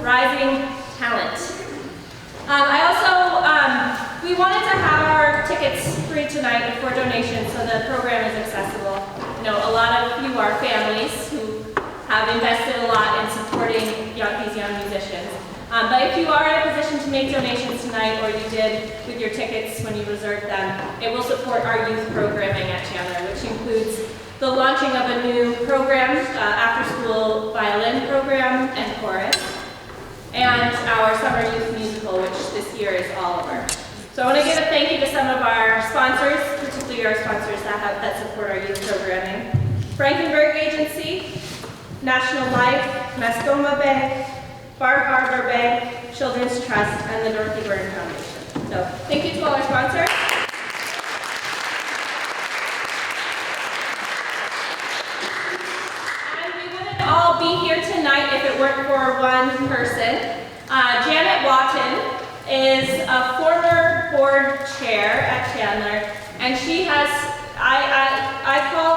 rising talent. We wanted to have our tickets free tonight for donation so the program is accessible. You know, a lot of you are families who have invested a lot in supporting these young musicians. But if you are in a position to make donations tonight, or you did with your tickets when you reserved them, it will support our youth programming at Chandler, which includes the launching of a new program, after-school violin program and chorus, and our summer youth musical, which this year is Oliver. So I want to give a thank you to some of our sponsors, particularly our sponsors that support our youth programming. Frankenberg Agency, National Life, Mascoma Bank, Bar Harbor Bank, Children's Trust, and the Dorothy Byrne Foundation. So thank you to all our sponsors. And we wouldn't all be here tonight if it weren't for one person. Janet Watton is a former board chair at Chandler, and she has,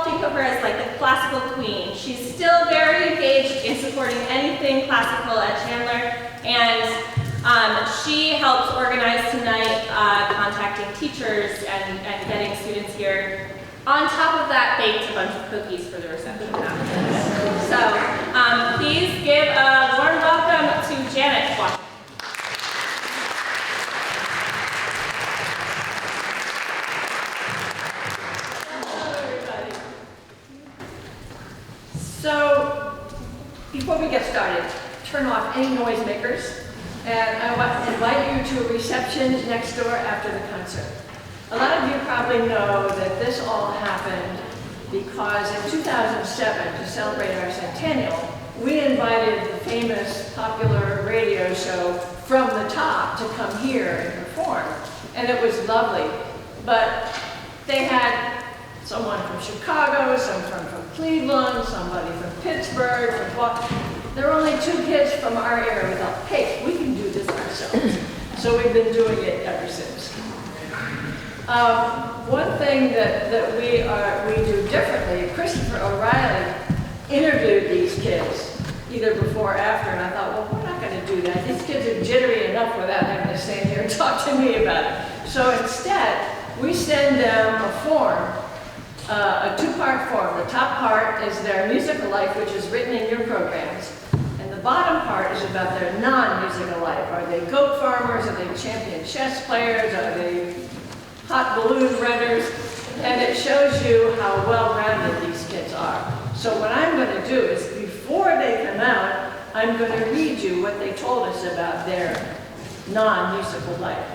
think of her as like the classical queen. She's still very engaged in supporting anything classical at Chandler, and she helps organize tonight, contacting teachers and getting students here. On top of that, baked a bunch of cookies for the reception afterwards. So please give a warm welcome to Janet Watson. So, before we get started, turn off any noisemakers, and I want to invite you to a reception next door after the concert. A lot of you probably know that this all happened because in 2007, to celebrate our centennial, we invited the famous popular radio show From the Top to come here and perform, and it was lovely. But they had someone from Chicago, someone from Cleveland, somebody from Pittsburgh, there were only 2 kids from our area. We thought, hey, we can do this ourselves. So we've been doing it ever since. One thing that we do differently, Christopher O'Reilly interviewed these kids, either before or after, and I thought, well, we're not going to do that. These kids are jittery enough without having to stand here and talk to me about it. So instead, we send them a form, a 2-part form. The top part is their musical life, which is written in your programs, and the bottom part is about their non-musical life. Are they goat farmers? Are they champion chess players? Are they hot balloon runners? And it shows you how well-rounded these kids are. So what I'm going to do is, before they come out, I'm going to read you what they told us about their non-musical life.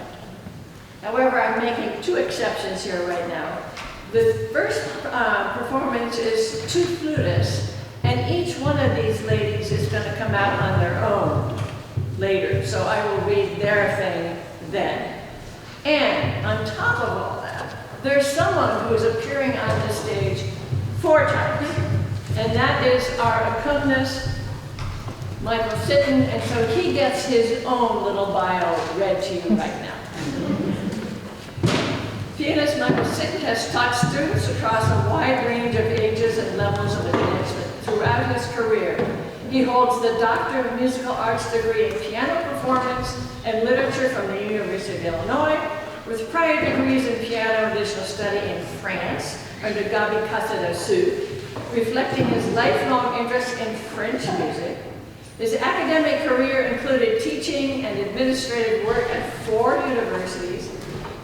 However, I'm making 2 exceptions here right now. The first performance is 2 flutists, and each one of these ladies is going to come out on their own later, so I will read their thing then. And on top of all that, there's someone who is appearing on the stage 4 times, and that is our accompanist, Michael Sitton, and so he gets his own little bio read to you right now. Pianist Michael Sitton has taught students across a wide range of ages and levels of advancement throughout his career. He holds the Doctor of Musical Arts degree in piano performance and literature from the University of Illinois, with prior degrees in piano and additional study in France under Gabi Casadasou, reflecting his lifelong interest in French music. His academic career included teaching and administrative work at 4 universities.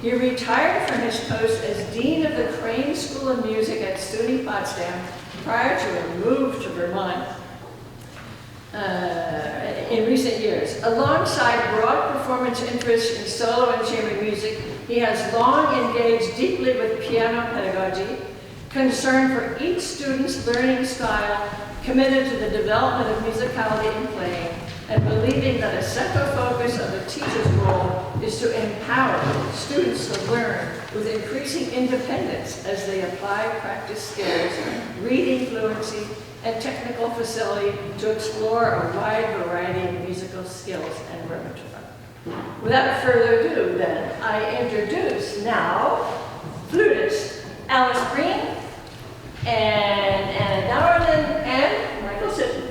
He retired from his post as Dean of the Crane School of Music at SUNY Potsdam prior to a move to Vermont in recent years. Alongside broad performance interests in solo and chamber music, he has long engaged deeply with piano pedagogy, concern for each student's learning style, committed to the development of musicality in playing, and believing that a central focus of the teacher's role is to empower students to learn with increasing independence as they apply practice skills, reading fluency, and technical facility to explore a wide variety of musical skills and repertoire. Without further ado, then, I introduce now flutist Alice Green and Anna Dowden and Michael Sitton.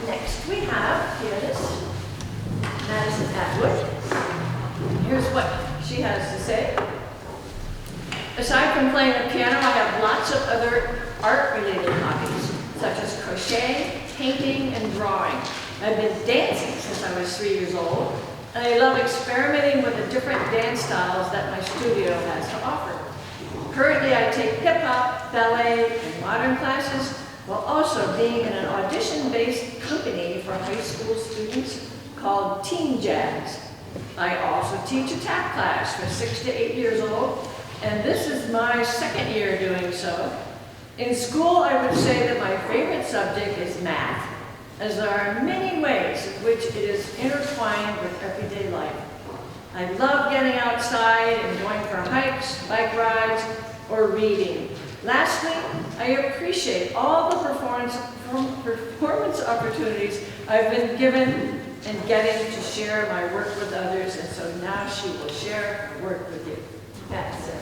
Next we have pianist Madison Atwood. Here's what she has to say. Aside from playing the piano, I have lots of other art-related hobbies, such as crochet, painting, and drawing. I've been dancing since I was 3 years old, and I love experimenting with the different dance styles that my studio has to offer. Currently, I take hip-hop, ballet, and modern classes, while also being in an audition-based company for high school students called Teen Jazz. I also teach a tap class for 6 to 8 years old, and this is my second year doing so. In school, I would say that my favorite subject is math, as there are many ways in which it is intertwined with everyday life. I love getting outside and going for hikes, bike rides, or reading. Lastly, I appreciate all the performance opportunities I've been given and getting to share my work with others, and so now she will share her work with you. That's it.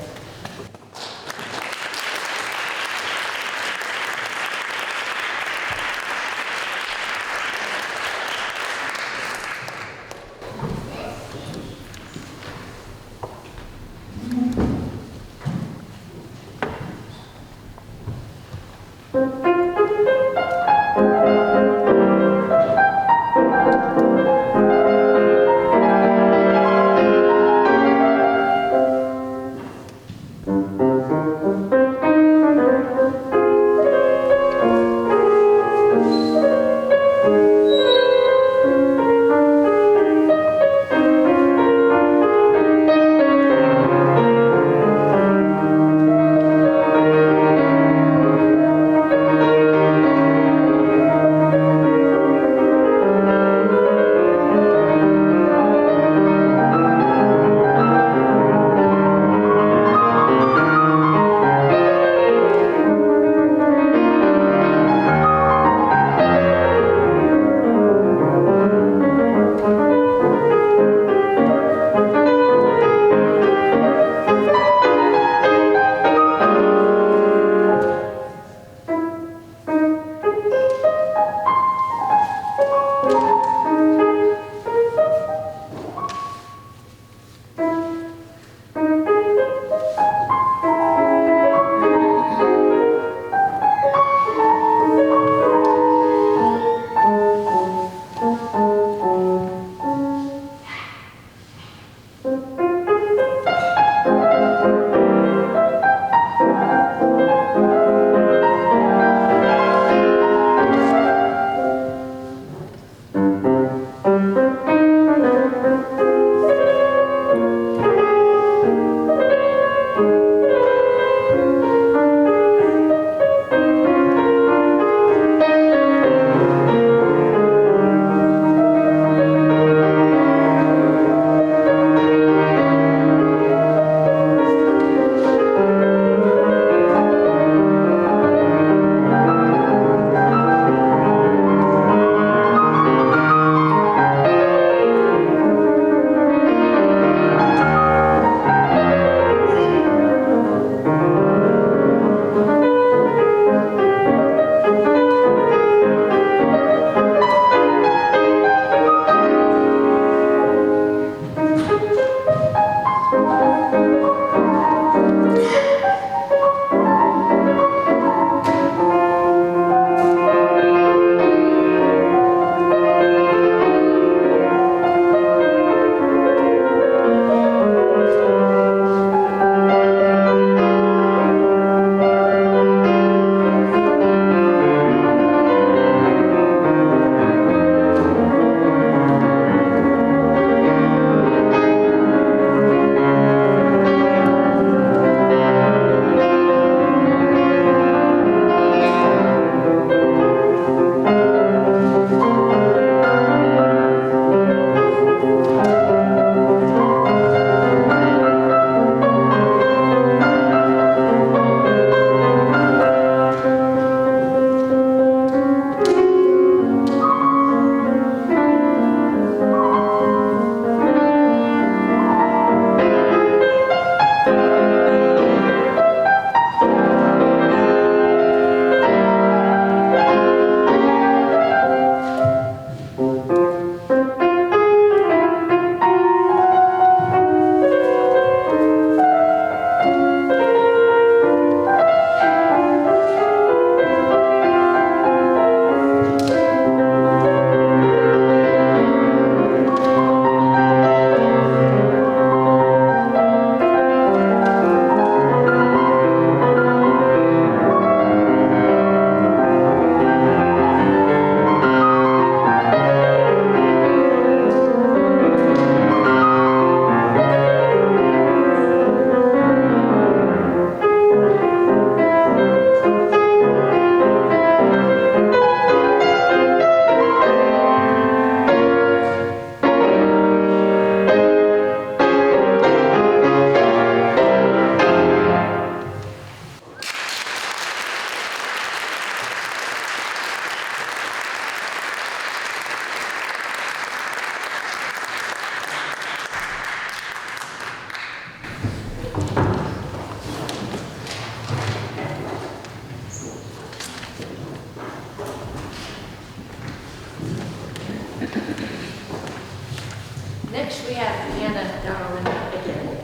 Next, we have Hannah Darwin again.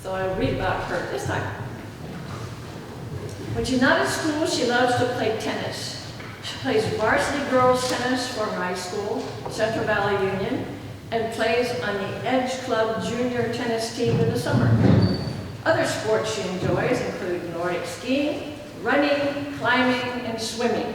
So I'll read about her this time. When she's not at school, she loves to play tennis. She plays varsity girls tennis for my school, Central Valley Union, and plays on the Edge Club junior tennis team in the summer. Other sports she enjoys include Nordic skiing, running, climbing, and swimming.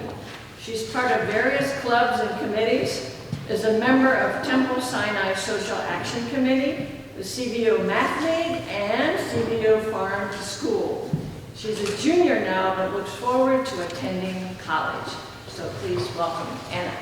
She's part of various clubs and committees, is a member of Temple Sinai Social Action Committee, the CVO Math League, and CVO Farm to School. She's a junior now, but looks forward to attending college. So please welcome Anna.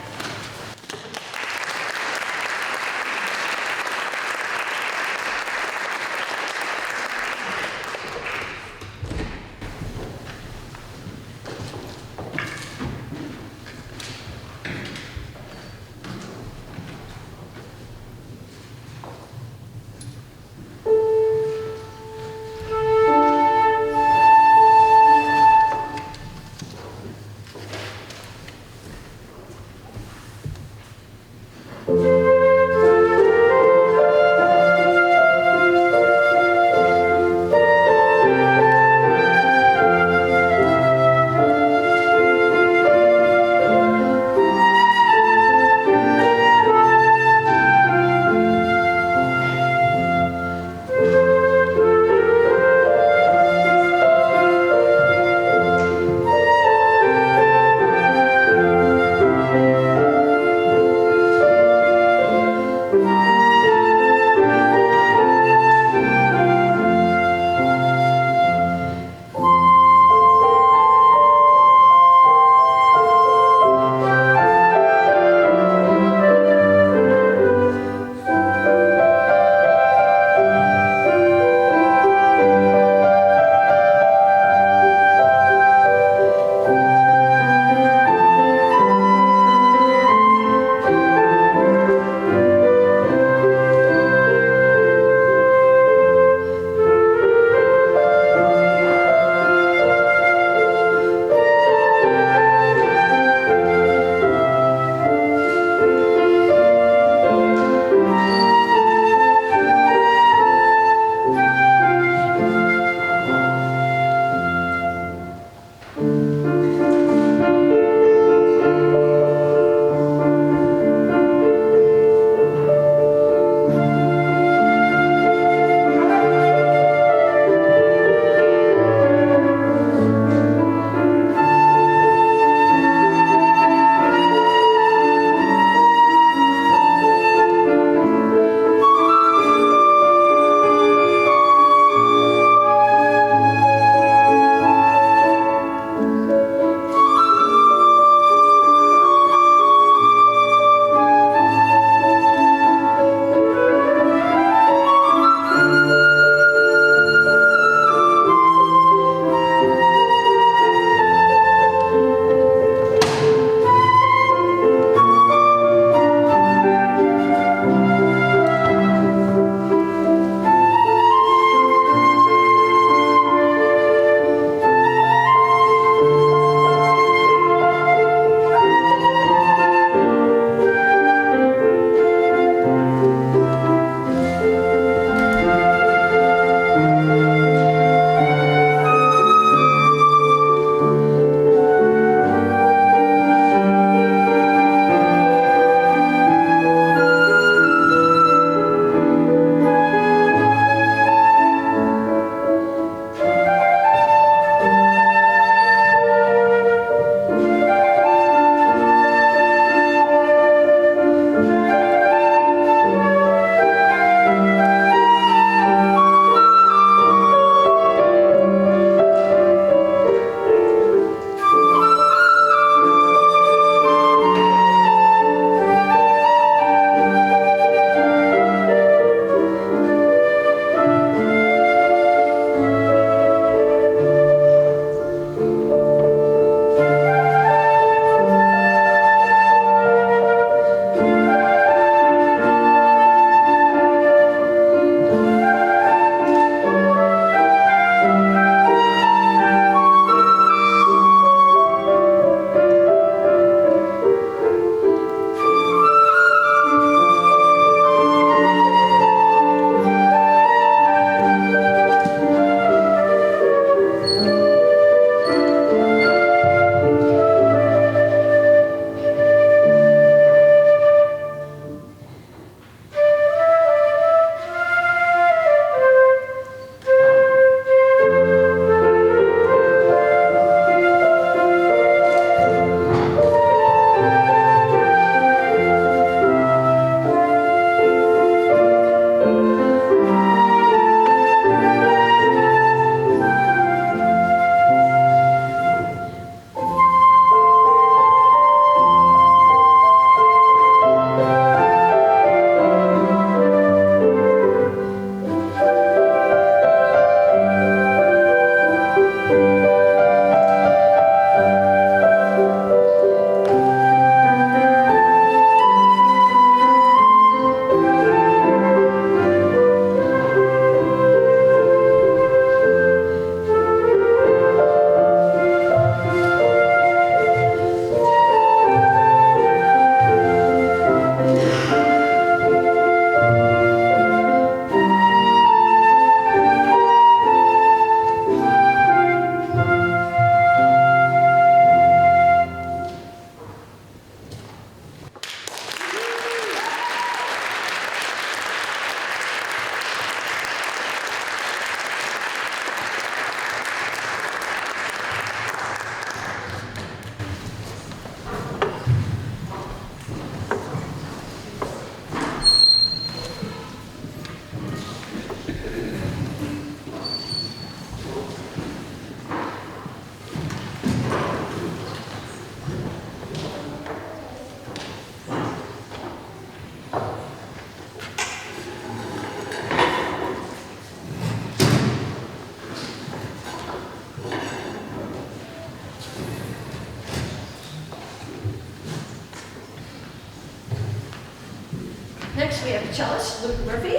Next, we have cellist Luke Murphy.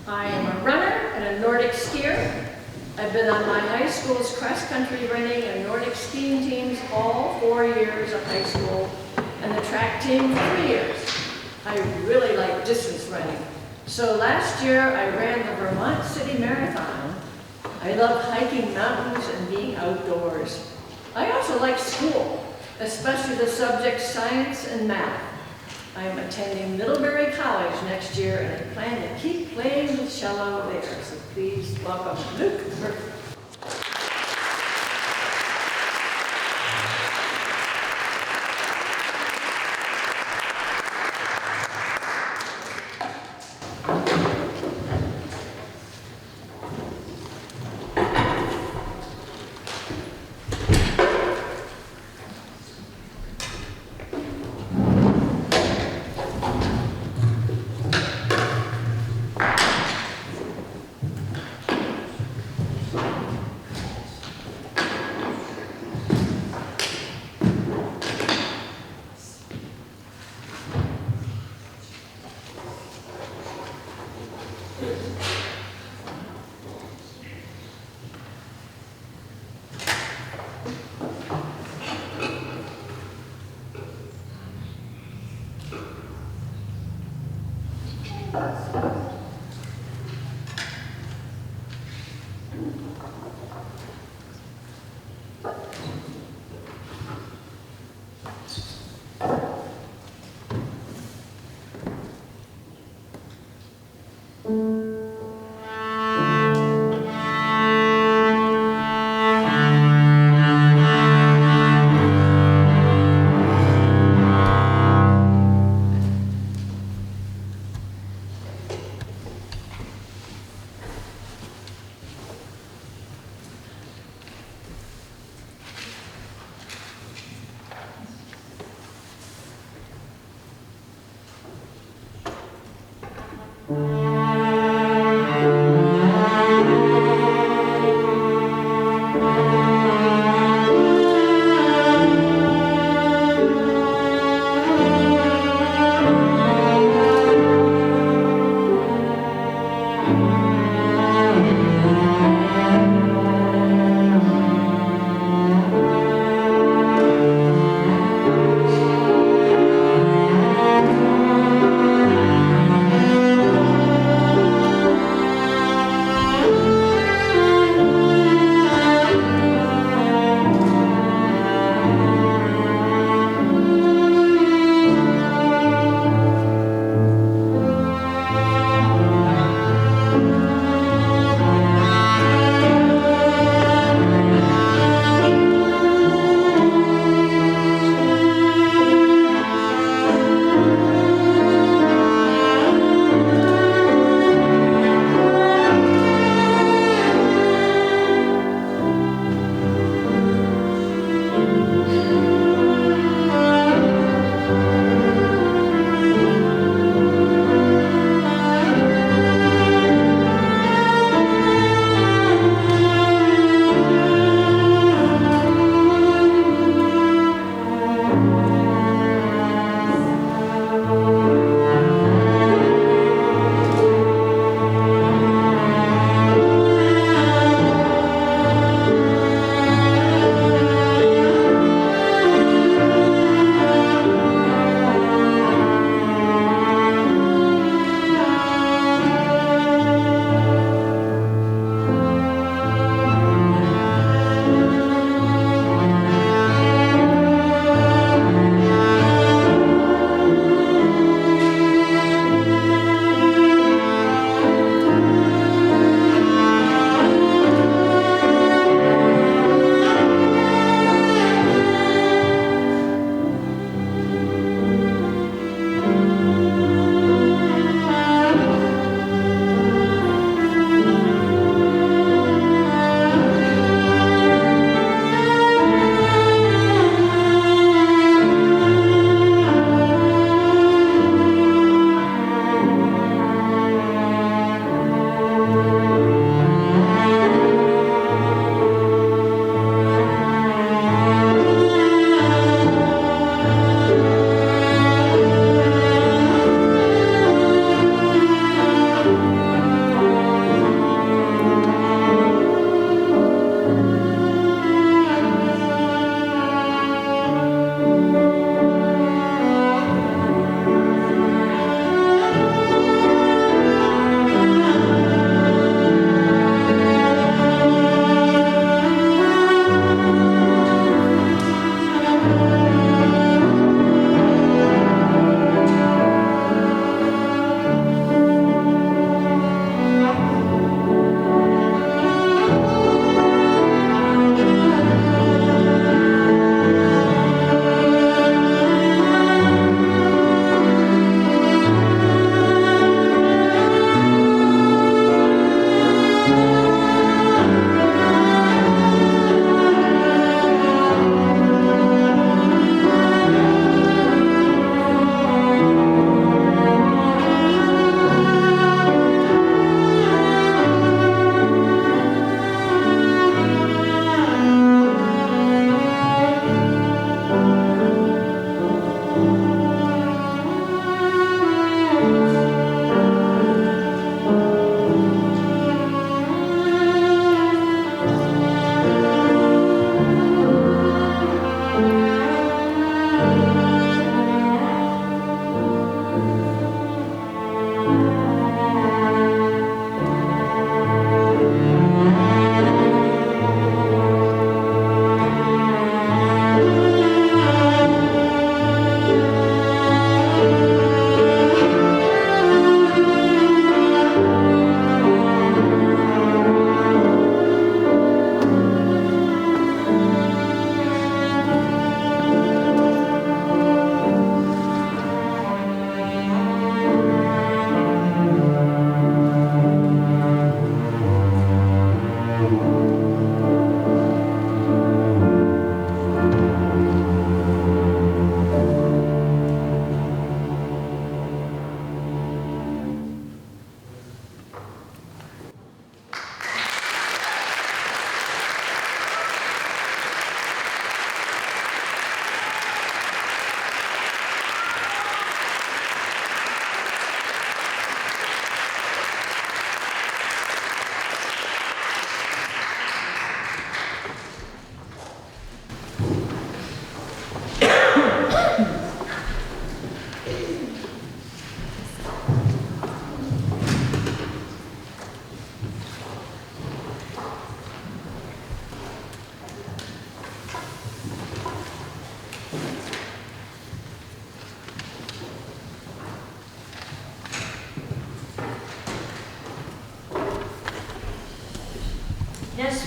I am a runner and a Nordic skier. I've been on my high school's cross-country running and Nordic skiing teams all 4 years of high school, and the track team 3 years. I really like distance running. So last year, I ran the Vermont City Marathon. I love hiking mountains and being outdoors. I also like school, especially the subjects science and math. I am attending Middlebury College next year, and I plan to keep playing the cello there. So please welcome Luke Murphy.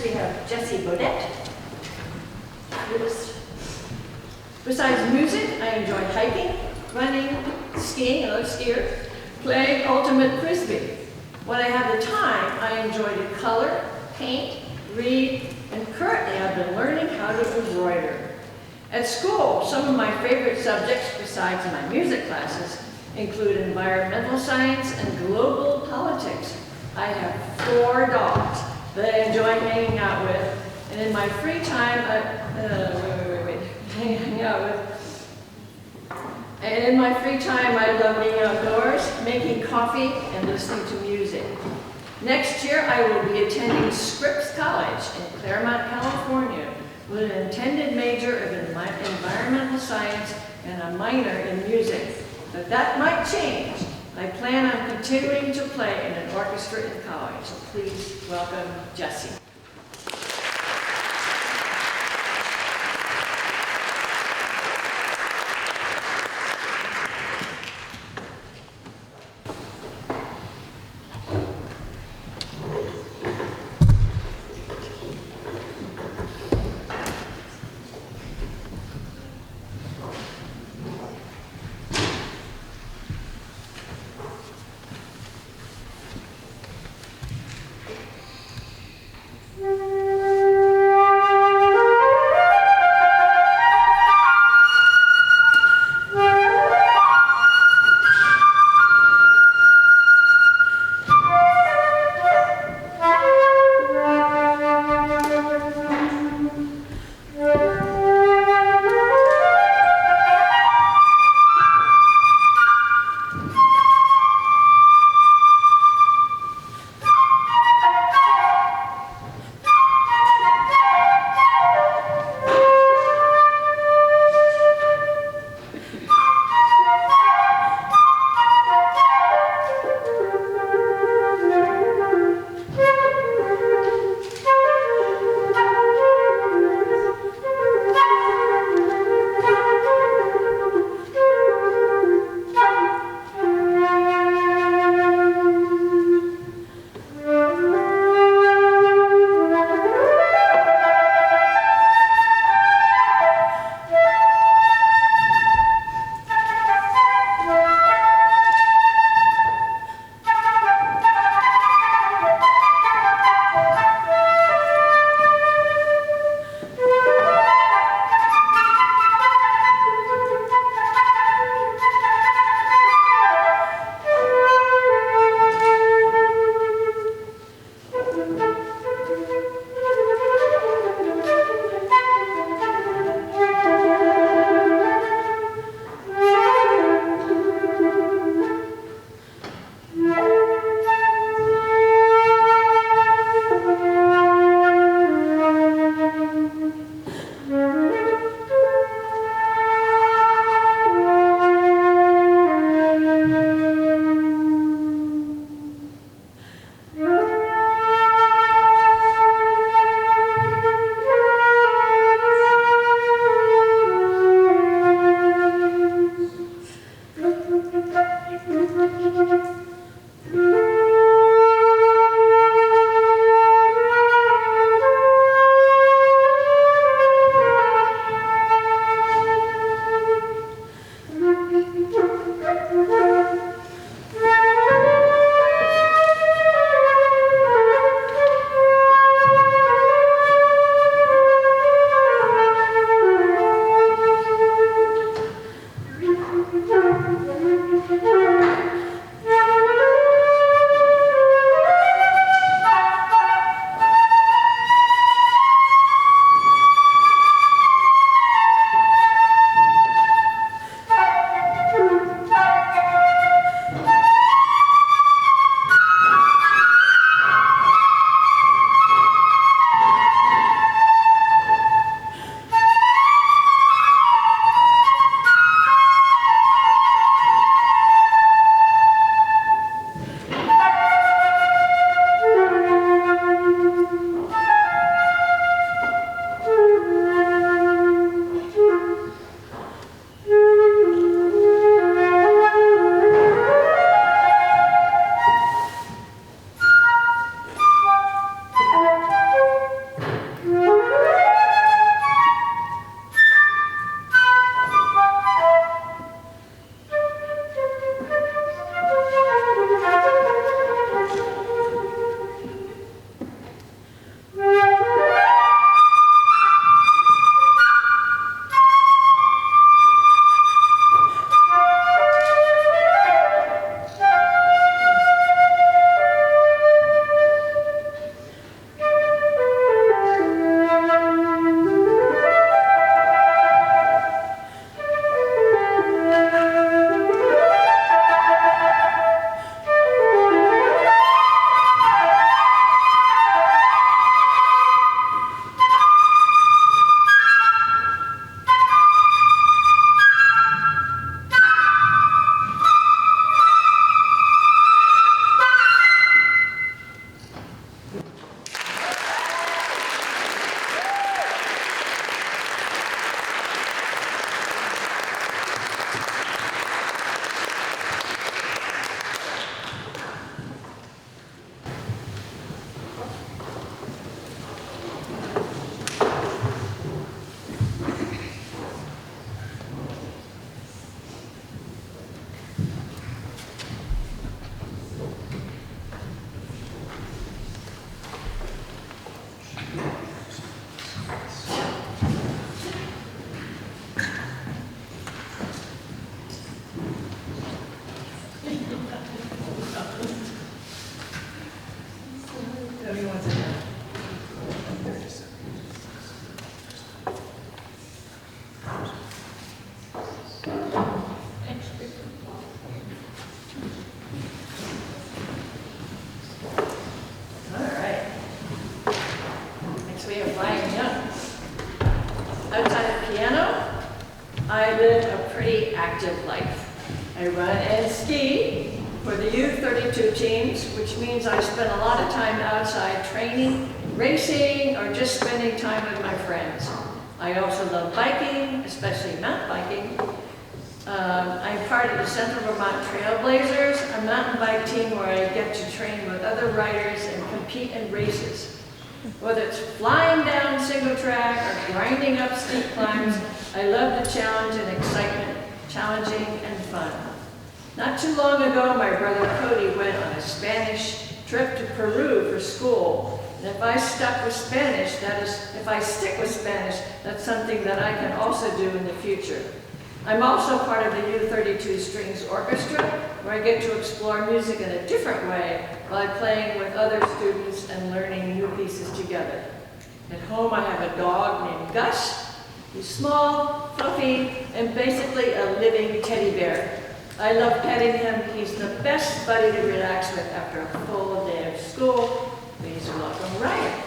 we have Jessie Bodette. Besides music, I enjoy hiking, running, skiing, I love skiers, playing ultimate frisbee. When I have the time, I enjoy to color, paint, read, and currently I've been learning how to embroider. At school, some of my favorite subjects besides my music classes include environmental science and global politics. I have 4 dogs that I enjoy hanging out with, and in my free time, I love being outdoors, making coffee, and listening to music. Next year, I will be attending Scripps College in Claremont, California, with an intended major of environmental science and a minor in music. But that might change. I plan on continuing to play in an orchestra in college. So please welcome Jessie. All right. Next we have Ryan Young. Outside of piano, I live a pretty active life. I run and ski for the U32 teams, which means I spend a lot of time outside training, racing, or just spending time with my friends. I also love biking, especially mountain biking. I'm part of the Central Vermont Trailblazers, a mountain bike team where I get to train with other riders and compete in races. Whether it's flying down single track or grinding up steep climbs, I love the challenge and excitement, challenging and fun. Not too long ago, my brother Cody went on a Spanish trip to Peru for school. And if I stick with Spanish, that's something that I can also do in the future. I'm also part of the U32 Strings Orchestra, where I get to explore music in a different way while playing with other students and learning new pieces together. At home, I have a dog named Gus. He's small, fluffy, and basically a living teddy bear. I love petting him. He's the best buddy to relax with after a full day of school. Please welcome Ryan.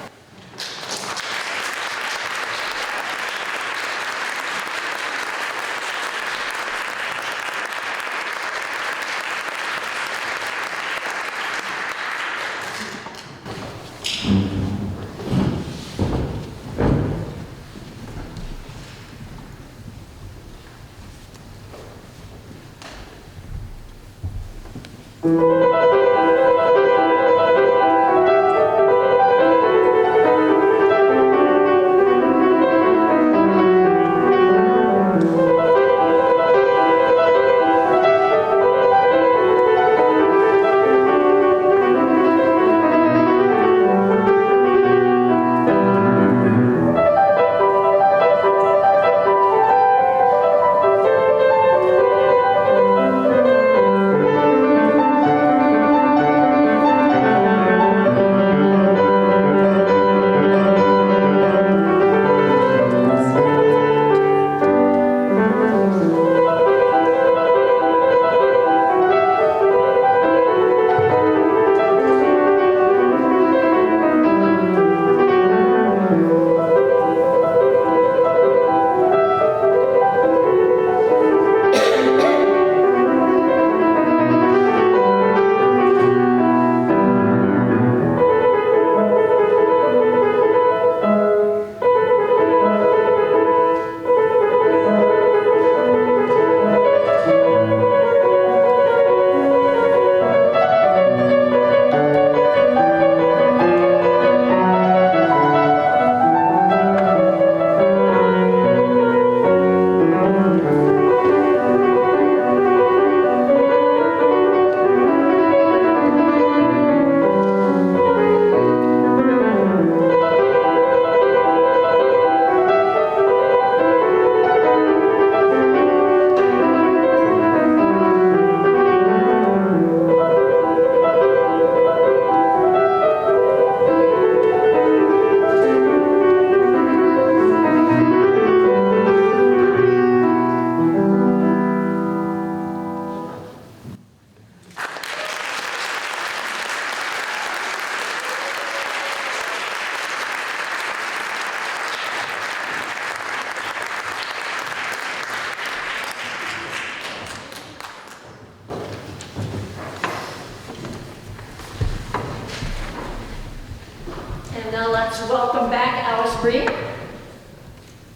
Now let's welcome back Alice Breen.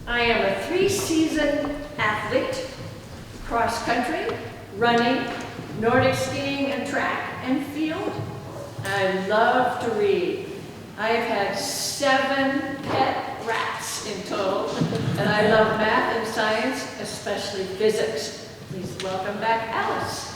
I am a 3-season athlete, cross country, running, Nordic skiing and track and field. I love to read. I've had 7 pet rats in total, and I love math and science, especially physics. Please welcome back Alice.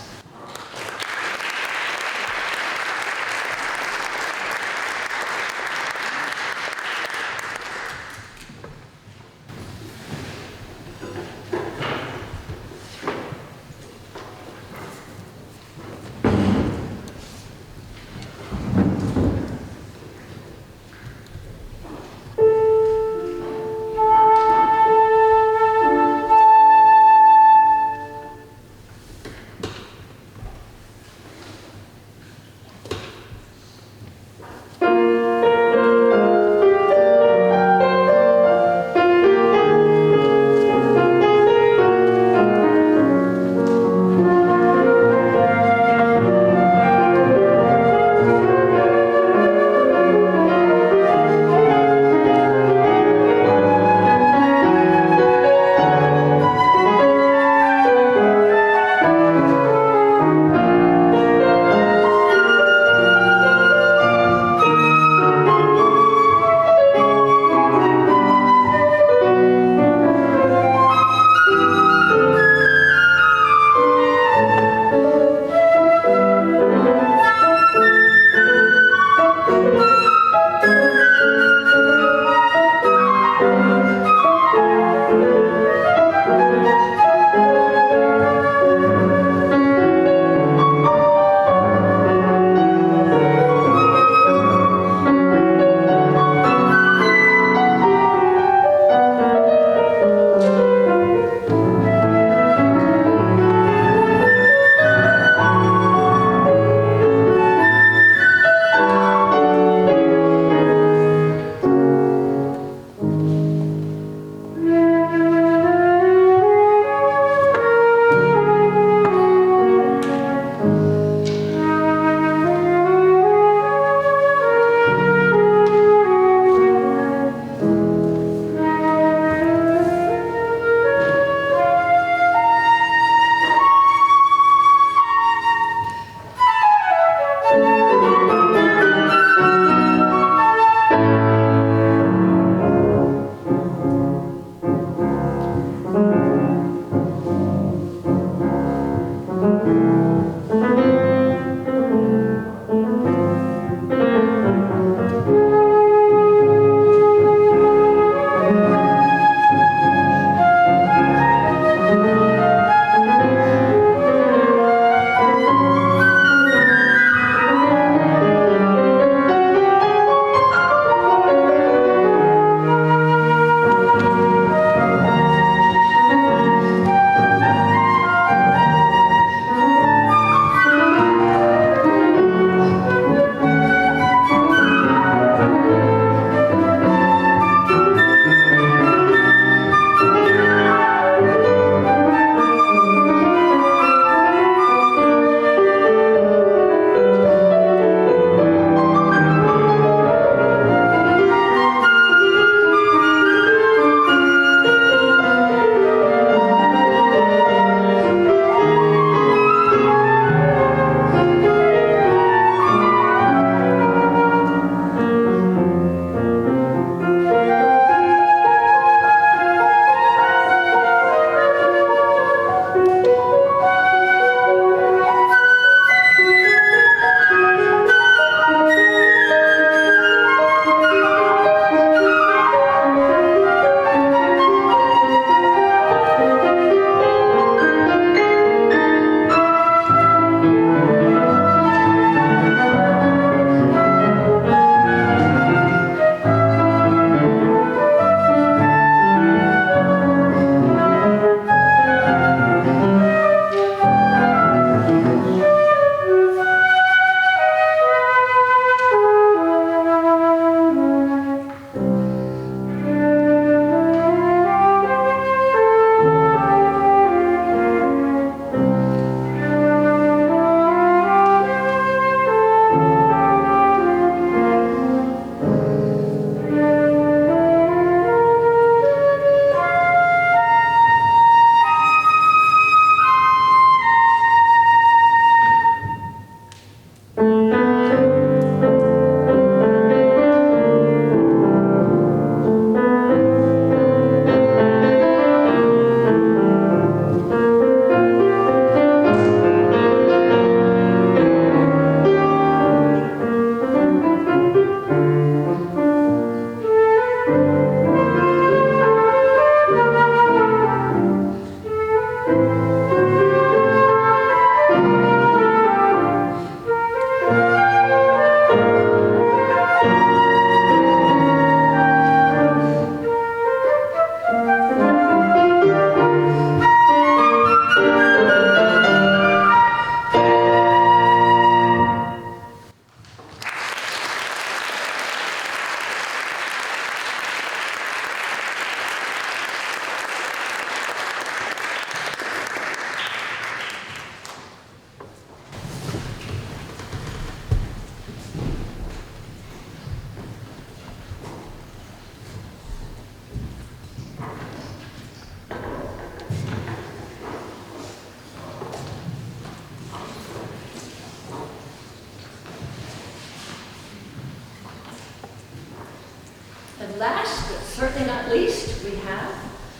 certainly not least, we have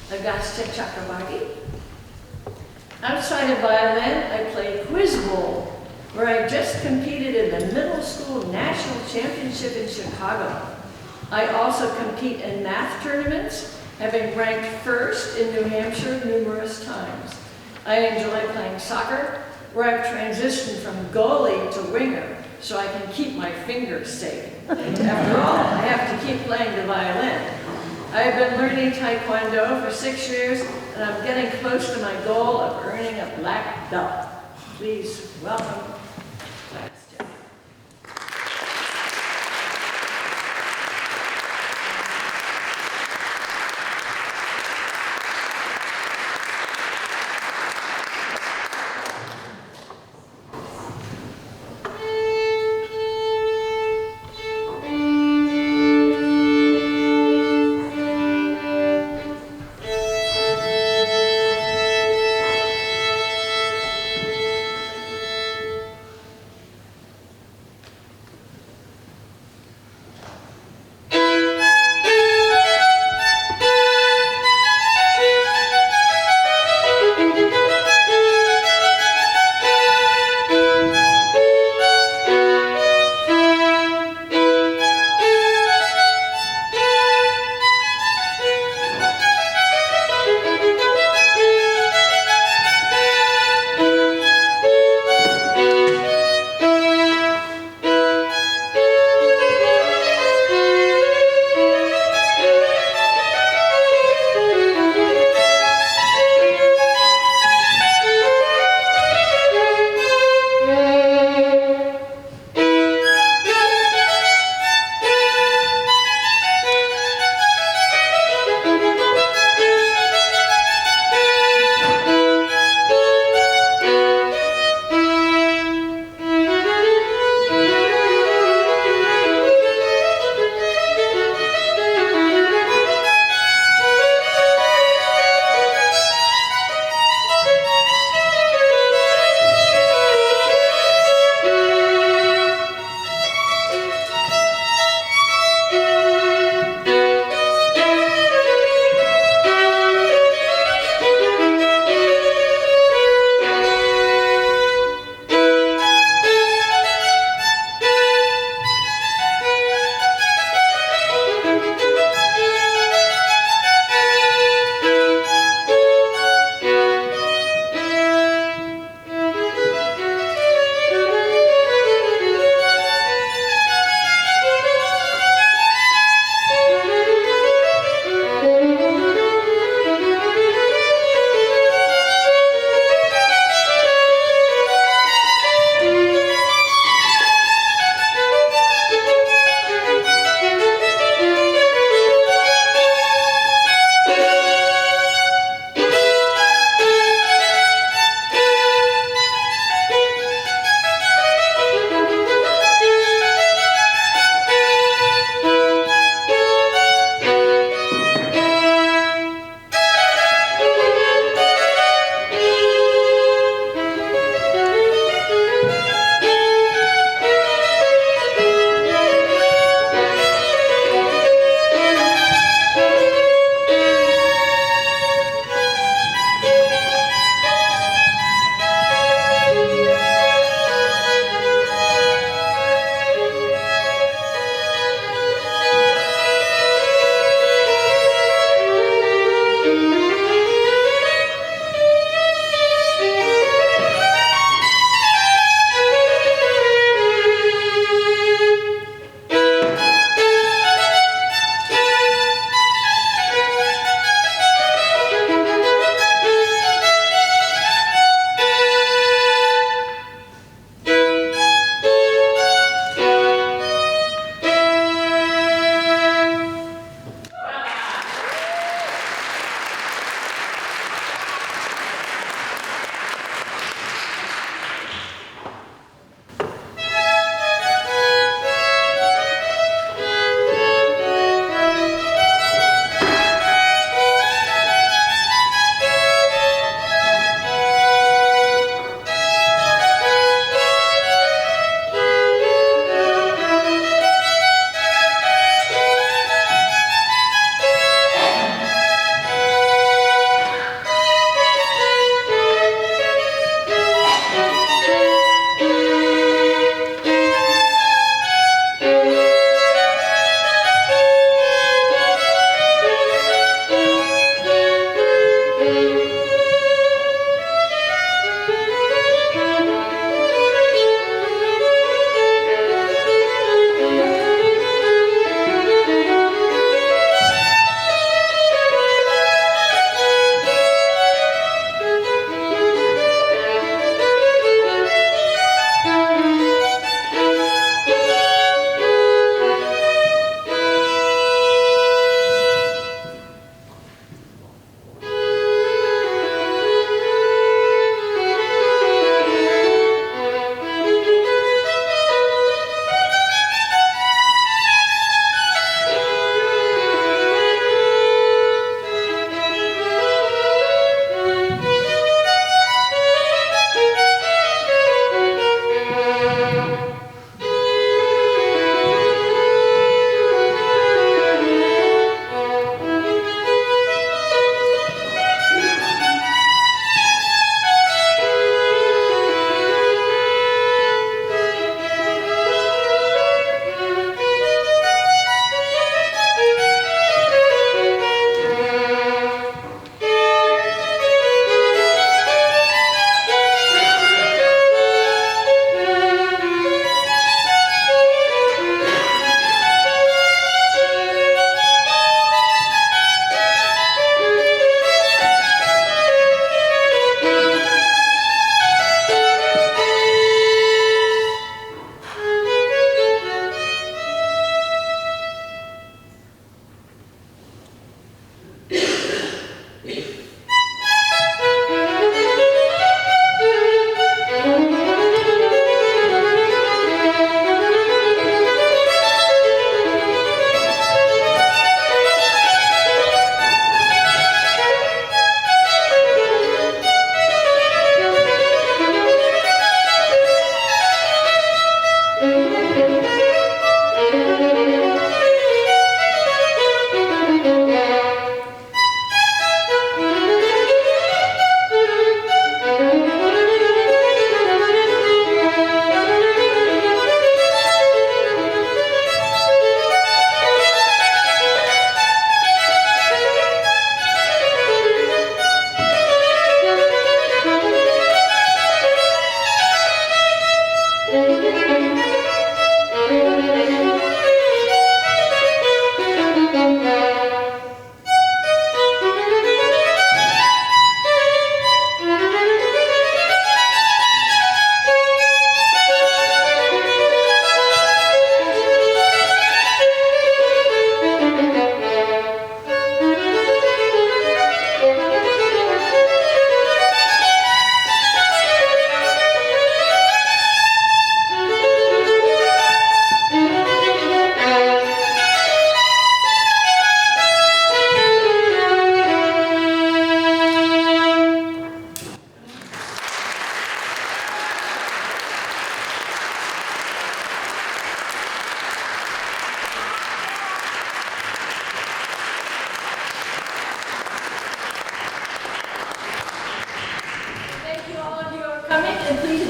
Agastya Chakrabarti. Outside of violin, I play quiz bowl, where I just competed in the middle school national championship in Chicago. I also compete in math tournaments, having ranked first in New Hampshire numerous times. I enjoy playing soccer, where I've transitioned from goalie to winger, so I can keep my fingers safe. After all, I have to keep playing the violin. I've been learning Taekwondo for 6 years, and I'm getting close to my goal of earning a black belt. Please welcome Agastya.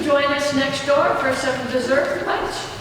join us next door for some dessert lunch.